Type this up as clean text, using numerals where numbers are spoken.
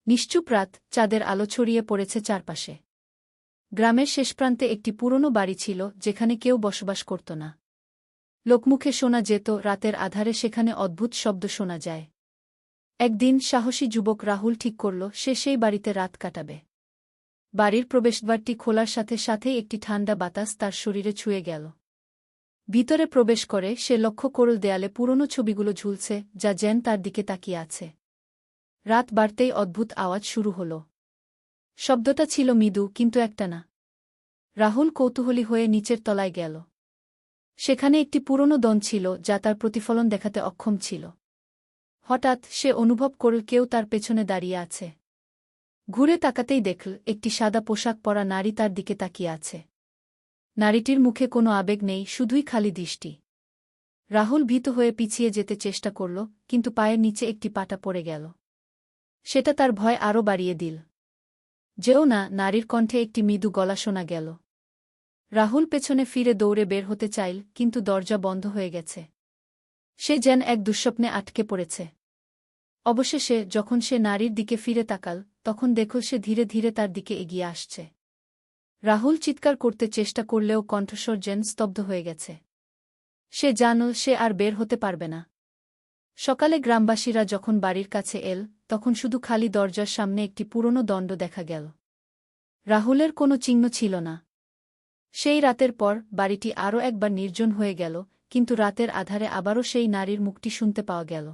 নিশ্চুপ রাত, চাঁদের আলো ছড়িয়ে পড়েছে চারপাশে। গ্রামের শেষ প্রান্তে একটি পুরনো বাড়ি ছিল যেখানে কেউ বসবাস করত না। লোকমুখে শোনা যেত রাতের আধারে সেখানে অদ্ভুত শব্দ শোনা যায়। একদিন সাহসী যুবক রাহুল ঠিক করল সে সেই বাড়িতে রাত কাটাবে। বাড়ির প্রবেশদ্বারটি খোলার সাথে সাথেই একটি ঠান্ডা বাতাস তার শরীরে ছুঁয়ে গেল। ভিতরে প্রবেশ করে সে লক্ষ্য করল দেয়ালে পুরনো ছবিগুলো ঝুলছে, যা যেন তার দিকে তাকিয়ে আছে। রাত বাড়তেই অদ্ভুত আওয়াজ শুরু হল। শব্দটা ছিল মৃদু কিন্তু একটানা। রাহুল কৌতূহলী হয়ে নিচের তলায় গেল। সেখানে একটি পুরনো দন ছিল যা তার প্রতিফলন দেখাতে অক্ষম ছিল। হঠাৎ সে অনুভব করল কেউ তার পেছনে দাঁড়িয়ে আছে। ঘুরে তাকাতেই দেখল একটি সাদা পোশাক পরা নারী তার দিকে তাকিয়ে আছে। নারীটির মুখে কোনো আবেগ নেই, শুধুই খালি দৃষ্টি। রাহুল ভীত হয়ে পিছিয়ে যেতে চেষ্টা করল, কিন্তু পায়ের নিচে একটি পাটা পড়ে গেল। সেটা তার ভয় আরও বাড়িয়ে দিল। যেও না, নারীর কণ্ঠে একটি মৃদু গলা শোনা গেল। রাহুল পেছনে ফিরে দৌড়ে বের হতে চাইল, কিন্তু দরজা বন্ধ হয়ে গেছে। সে যেন এক দুঃস্বপ্নে আটকে পড়েছে। অবশেষে যখন সে নারীর দিকে ফিরে তাকাল, তখন দেখল সে ধীরে ধীরে তার দিকে এগিয়ে আসছে। রাহুল চিৎকার করতে চেষ্টা করলেও কণ্ঠস্বর যেন স্তব্ধ হয়ে গেছে। সে জানল সে আর বের হতে পারবে না। সকালে গ্রামবাসীরা যখন বাড়ির কাছে এল, তখন শুধু খালি দরজার সামনে একটি পুরনো দণ্ড দেখা গেল। রাহুলের কোনো চিহ্ন ছিল না। সেই রাতের পর বাড়িটি আরও একবার নির্জন হয়ে গেল, কিন্তু রাতের আধারে আবারও সেই নারীর মুখটি শুনতে পাওয়া গেল।